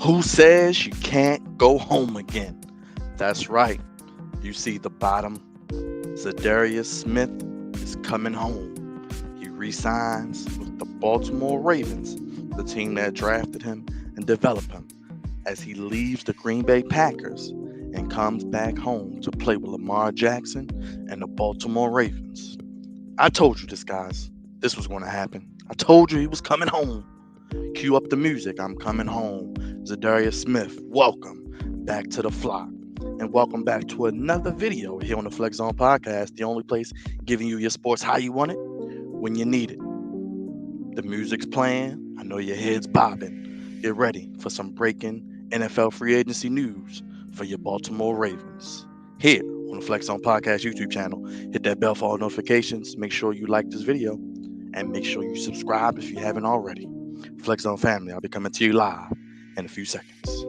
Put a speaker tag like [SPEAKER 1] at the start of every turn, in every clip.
[SPEAKER 1] Who says you can't go home again? That's right. You see the bottom. Za'Darius Smith is coming home. He re-signs with the Baltimore Ravens, the team that drafted him and developed him, as he leaves the Green Bay Packers and comes back home to play with Lamar Jackson and the Baltimore Ravens. I told you this, guys. This was going to happen. I told you he was coming home. Cue up the music. I'm coming home. Za'Darius Smith, welcome back to the flock. And welcome back to another video here on the Flex Zone Podcast, the only place giving you your sports how you want it, when you need it. The music's playing. I know your head's bobbing. Get ready for some breaking NFL free agency news for your Baltimore Ravens. Here on the Flex Zone Podcast YouTube channel. Hit that bell for all notifications. Make sure you like this video and make sure you subscribe if you haven't already. Flex Zone family, I'll be coming to you live in a few seconds.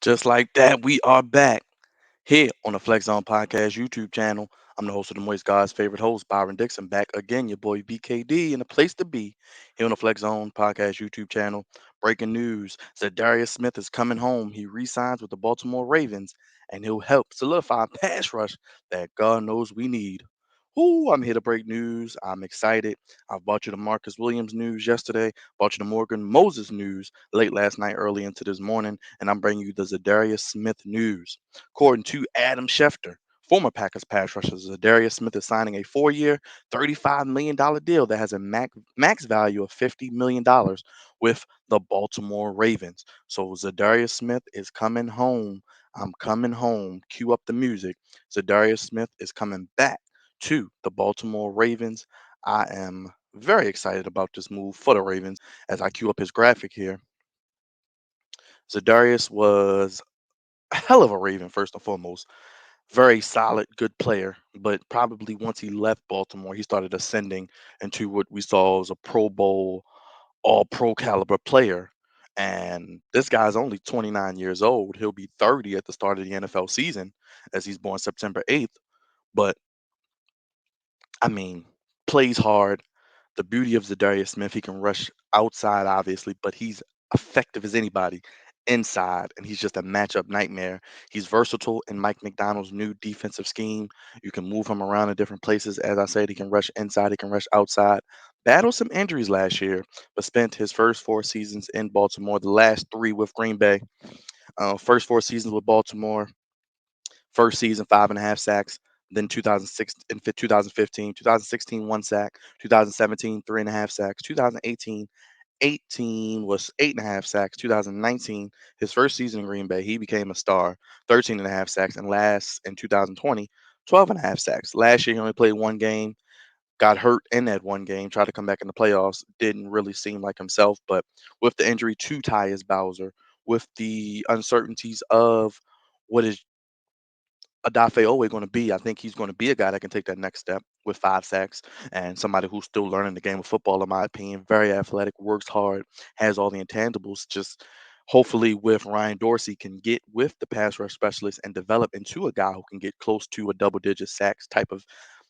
[SPEAKER 1] Just like that, we are back here on the Flex Zone Podcast YouTube channel. I'm the host of the Moist God's favorite host, Byron DIxon, back again, your boy BKD, and a place to be here on the Flex Zone Podcast YouTube channel. Breaking news: Za'Darius Smith is coming home. He re-signs with the Baltimore Ravens, and he'll help solidify a pass rush that God knows we need. Ooh, I'm here to break news. I'm excited. I brought you the Marcus Williams news yesterday, brought you the Morgan Moses news late last night, early into this morning, and I'm bringing you the Za'Darius Smith news. According to Adam Schefter, former Packers pass rusher, Za'Darius Smith is signing a 4-year, $35 million deal that has a max value of $50 million with the Baltimore Ravens. So Za'Darius Smith is coming home. I'm coming home. Cue up the music. Za'Darius Smith is coming back to the Baltimore Ravens. I am very excited about this move for the Ravens as I cue up his graphic here. Za'Darius was a hell of a Raven, first and foremost. Very solid, good player, but probably once he left Baltimore, he started ascending into what we saw as a Pro Bowl, all pro caliber player. And this guy's only 29 years old. He'll be 30 at the start of the NFL season as he's born September 8th. But I mean, plays hard. The beauty of Za'Darius Smith, he can rush outside, obviously, but he's effective as anybody inside, and he's just a matchup nightmare. He's versatile in Mike McDonald's new defensive scheme. You can move him around in different places. As I said, he can rush inside, he can rush outside. Battled some injuries last year, but spent his first 4 seasons in Baltimore, the last three with Green Bay. First 4 seasons with Baltimore, first season, 5.5 sacks. Then 2006 and 2015, 2016, 1 sack, 2017, 3.5 sacks, 2018, 18 was 8.5 sacks. 2019, his first season in Green Bay, he became a star, 13.5 sacks. And last in 2020, 12.5 sacks. Last year, he only played one game, got hurt in that one game, tried to come back in the playoffs, didn't really seem like himself. But with the injury to Tyus Bowser, with the uncertainties of what is Adafe Owe going to be, I think he's going to be a guy that can take that next step with 5 sacks and somebody who's still learning the game of football, in my opinion. Very athletic, works hard, has all the intangibles. Just hopefully with Ryan Dorsey can get with the pass rush specialist and develop into a guy who can get close to a double-digit sacks type of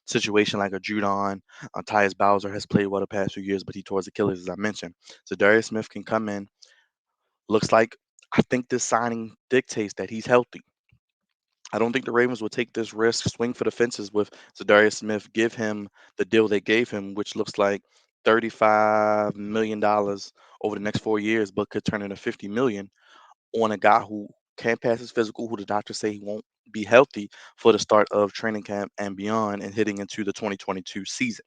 [SPEAKER 1] situation like a Judon. Tyus Bowser has played well the past few years, but he tore his Achilles, as I mentioned. So Darius Smith can come in. Looks like I think this signing dictates that he's healthy. I don't think the Ravens will take this risk, swing for the fences with Za'Darius Smith, give him the deal they gave him, which looks like $35 million over the next 4 years, but could turn into 50 million on a guy who can't pass his physical, who the doctors say he won't be healthy for the start of training camp and beyond and hitting into the 2022 season.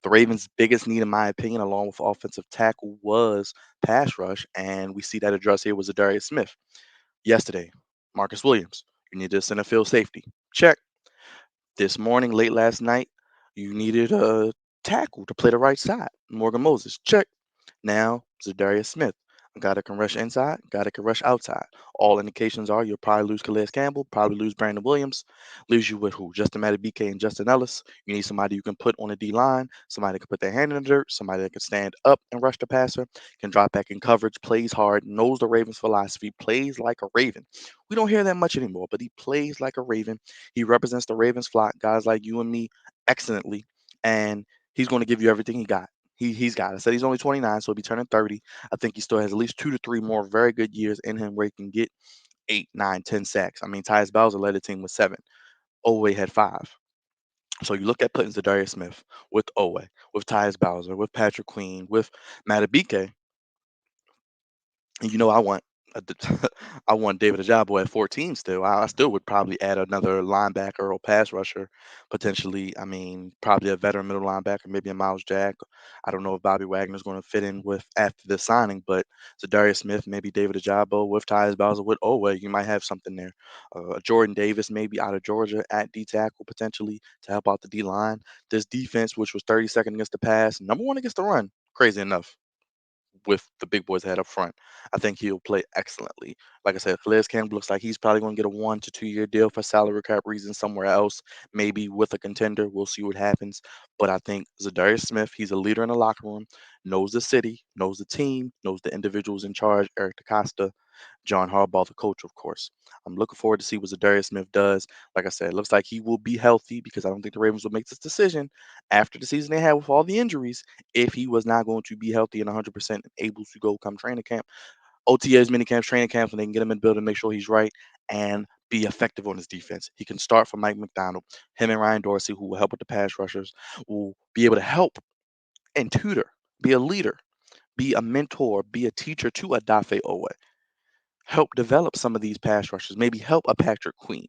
[SPEAKER 1] The Ravens' biggest need, in my opinion, along with offensive tackle, was pass rush, and we see that address here was Za'Darius Smith. Yesterday, Marcus Williams, you need a center field safety. Check. This morning, late last night, you needed a tackle to play the right side. Morgan Moses. Check. Now, Za'Darius Smith. A guy that can rush inside, a guy that can rush outside. All indications are you'll probably lose Calais Campbell, probably lose Brandon Williams. Leaves you with who? Justin Madubuike and Justin Ellis. You need somebody you can put on the D line, somebody that can put their hand in the dirt, somebody that can stand up and rush the passer, can drop back in coverage, plays hard, knows the Ravens' philosophy, plays like a Raven. We don't hear that much anymore, but he plays like a Raven. He represents the Ravens flock, guys like you and me, excellently, and he's going to give you everything he got. He's got. I said he's only 29, so he'll be turning 30. I think he still has at least 2 to 3 more very good years in him where he can get 8, 9, 10 sacks. I mean, Tyus Bowser led the team with 7. Owe had 5. So you look at putting Za'Darius Smith with Owe, with Tyus Bowser, with Patrick Queen, with Matabike, and I want a d- I want David Ajabo at 14 still. I still would probably add another linebacker or pass rusher, potentially. I mean, probably a veteran middle linebacker, maybe a Miles Jack. I don't know if Bobby Wagner's going to fit in with after the signing, but Darius Smith, maybe David Ajabo with Tyus Bowser with Owe, you might have something there. Jordan Davis, maybe out of Georgia at D tackle potentially to help out the D line. This defense, which was 32nd against the pass, number one against the run, crazy enough with the big boys ahead up front. I think he'll play excellently. Like I said, Calais Campbell looks like he's probably going to get a 1 to 2 year deal for salary cap reasons somewhere else, maybe with a contender. We'll see what happens. But I think Zadarius Smith, he's a leader in the locker room, knows the city, knows the team, knows the individuals in charge, Eric DaCosta, John Harbaugh, the coach, of course. I'm looking forward to see what Zadarius Smith does. Like I said, it looks like he will be healthy because I don't think the Ravens will make this decision after the season they had with all the injuries if he was not going to be healthy and 100% able to go come training camp. OTAs, mini camps, training camps, and they can get him in the building, make sure he's right, and be effective on his defense. He can start for Mike McDonald. Him and Ryan Dorsey, who will help with the pass rushers, will be able to help and tutor, be a leader, be a mentor, be a teacher to a Dafe Owe, help develop some of these pass rushers, maybe help a Patrick Queen,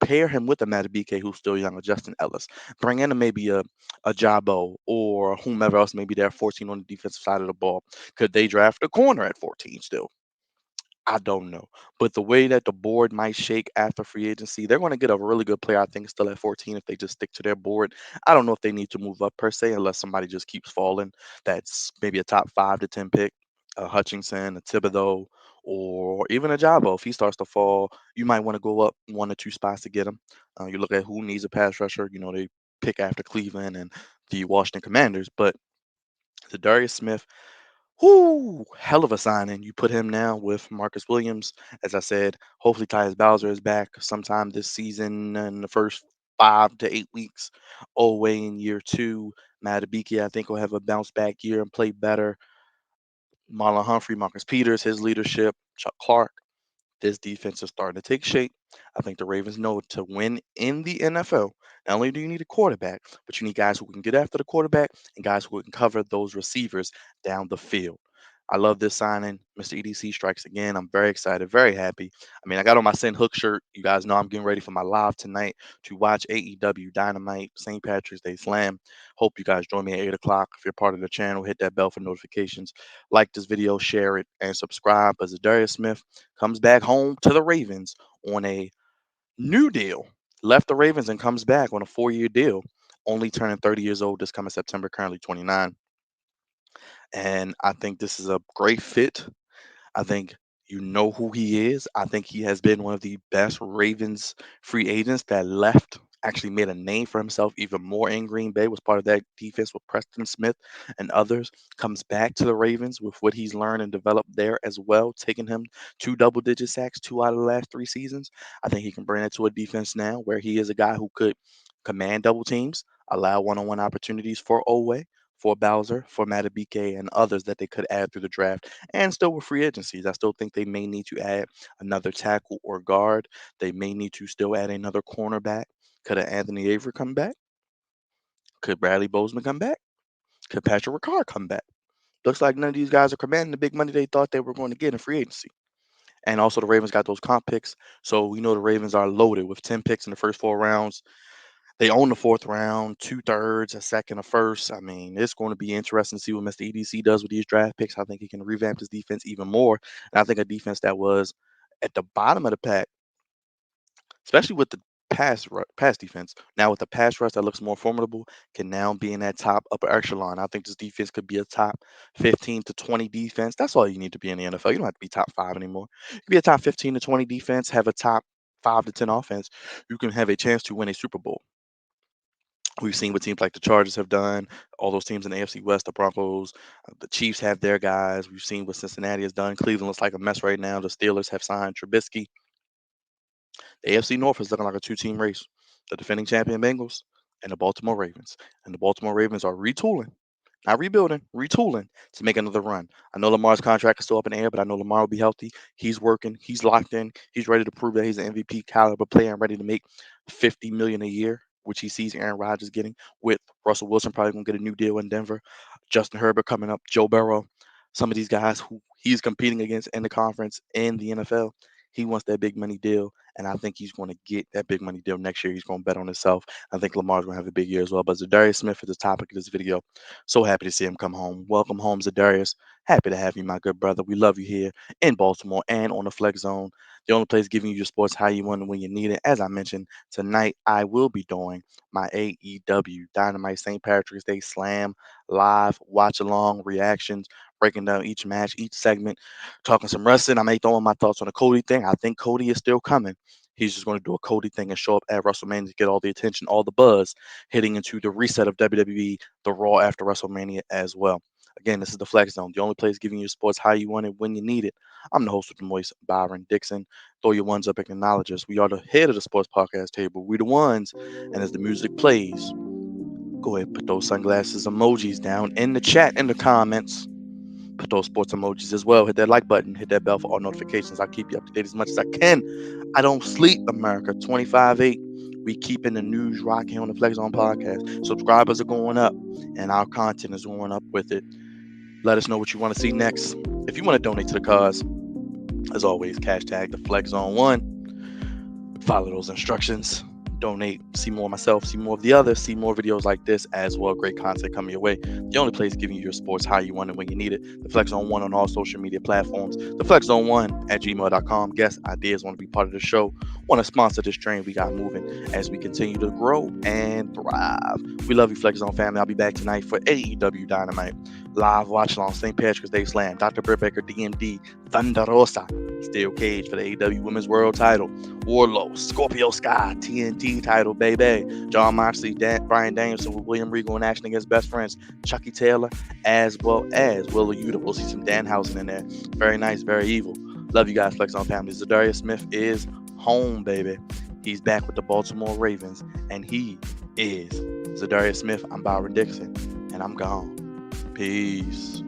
[SPEAKER 1] pair him with a Matabike who's still young, or Justin Ellis, bring in maybe a Jabo or whomever else may be there 14 on the defensive side of the ball. Could they draft a corner at 14 still? I don't know. But the way that the board might shake after free agency, they're going to get a really good player, I think, still at 14 if they just stick to their board. I don't know if they need to move up per se, unless somebody just keeps falling. That's maybe a top 5 to 10 pick, a Hutchinson, a Thibodeau, or even a Jabo. If he starts to fall, you might want to go up 1 or 2 spots to get him. You look at who needs a pass rusher. They pick after Cleveland and the Washington Commanders. But the Darius Smith, whoo, hell of a signing. You put him now with Marcus Williams. As I said, hopefully Tyus Bowser is back sometime this season in the first 5 to 8 weeks. Oway in year 2. Matabiki, I think, will have a bounce back year and play better. Marlon Humphrey, Marcus Peters, his leadership, Chuck Clark. This defense is starting to take shape. I think the Ravens know to win in the NFL. Not only do you need a quarterback, but you need guys who can get after the quarterback and guys who can cover those receivers down the field. I love this signing. Mr. EDC strikes again. I'm very excited, very happy. I mean, I got on my Send Hook shirt. You guys know I'm getting ready for my live tonight to watch AEW Dynamite St. Patrick's Day Slam. Hope you guys join me at 8 o'clock. If you're part of the channel, hit that bell for notifications. Like this video, share it, and subscribe. As Darius Smith comes back home to the Ravens on a new deal. Left the Ravens and comes back on a 4 year deal, only turning 30 years old this coming September, currently 29. And I think this is a great fit. I think you know who he is. I think he has been one of the best Ravens free agents that left, actually made a name for himself even more in Green Bay, was part of that defense with Preston Smith and others. Comes back to the Ravens with what he's learned and developed there as well, taking him 2 double-digit sacks 2 out of the last 3 seasons. I think he can bring it to a defense now where he is a guy who could command double teams, allow one-on-one opportunities for Owe, for Bowser, for Matabike, and others that they could add through the draft and still with free agencies. I still think they may need to add another tackle or guard. They may need to still add another cornerback. Could Anthony Avery come back? Could Bradley Bozeman come back? Could Patrick Ricard come back? Looks like none of these guys are commanding the big money they thought they were going to get in free agency. And also, the Ravens got those comp picks. So we know the Ravens are loaded with 10 picks in the first 4 rounds. They own the fourth round, two-thirds, a second, a first. I mean, it's going to be interesting to see what Mr. EDC does with these draft picks. I think he can revamp his defense even more. And I think a defense that was at the bottom of the pack, especially with the pass defense, now with the pass rush that looks more formidable, can now be in that top upper echelon. I think this defense could be a top 15 to 20 defense. That's all you need to be in the NFL. You don't have to be top five anymore. You can be a top 15 to 20 defense, have a top 5 to 10 offense. You can have a chance to win a Super Bowl. We've seen what teams like the Chargers have done, all those teams in the AFC West, the Broncos, the Chiefs have their guys. We've seen what Cincinnati has done. Cleveland looks like a mess right now. The Steelers have signed Trubisky. The AFC North is looking like a two-team race. The defending champion Bengals and the Baltimore Ravens. And the Baltimore Ravens are retooling, not rebuilding, retooling to make another run. I know Lamar's contract is still up in the air, but I know Lamar will be healthy. He's working. He's locked in. He's ready to prove that he's an MVP caliber player and ready to make $50 million a year, which he sees Aaron Rodgers getting. With Russell Wilson probably gonna get a new deal in Denver. Justin Herbert coming up. Joe Burrow. Some of these guys who he's competing against in the conference in the NFL. He wants that big money deal, and I think he's going to get that big money deal next year. He's going to bet on himself. I think Lamar's going to have a big year as well. But Za'Darius Smith is the topic of this video. So happy to see him come home. Welcome home, Za'Darius. Happy to have you, my good brother. We love you here in Baltimore and on the Flex Zone, the only place giving you your sports how you want and when you need it. As I mentioned, tonight I will be doing my AEW Dynamite St. Patrick's Day Slam live watch along reactions, breaking down each match, each segment, talking some wrestling. I may throw in my thoughts on the Cody thing. I think Cody is still coming. He's just going to do a Cody thing and show up at WrestleMania to get all the attention, all the buzz, hitting into the reset of WWE, the Raw after WrestleMania as well. Again, this is the Flex Zone, the only place giving you sports how you want it, when you need it. I'm the host with the voice, Byron DIxon. Throw your ones up and acknowledge us. We are the head of the sports podcast table. We the ones. And as the music plays, go ahead, put those sunglasses emojis down in the chat, in the comments. Put those sports emojis as well. Hit that like button. Hit that bell for all notifications. I'll keep you up to date as much as I can. I don't sleep, America. 25-8. We keeping the news rocking on the Flex On podcast. Subscribers are going up, and our content is going up with it. Let us know what you want to see next. If you want to donate to the cause, as always, hashtag the Flex On One. Follow those instructions. Donate, see more of myself, see more of the others, see more videos like this as well. Great content coming your way. The only place giving you your sports how you want it when you need it. The Flex Zone 1 on all social media platforms. The Flex Zone 1 at gmail.com. Guests, ideas, want to be part of the show, want to sponsor this train we got moving as we continue to grow and thrive. We love you, Flex Zone family. I'll be back tonight for AEW Dynamite. Live watch along St. Patrick's Day Slam. Dr. Britt Baker, DMD, Thunder Rosa, Steel Cage for the AEW Women's World title. Warlow, Scorpio Sky, TNT title, baby. John Moxley, Bryan Danielson with William Regal in action against best friends Chucky Taylor, as well as Willa Yuta. We'll see some Danhausen in there. Very nice, very evil. Love you guys, Flex On family. Za'Darius Smith is home, baby. He's back with the Baltimore Ravens, and he is Za'Darius Smith. I'm Byron DIxon, and I'm gone. Peace.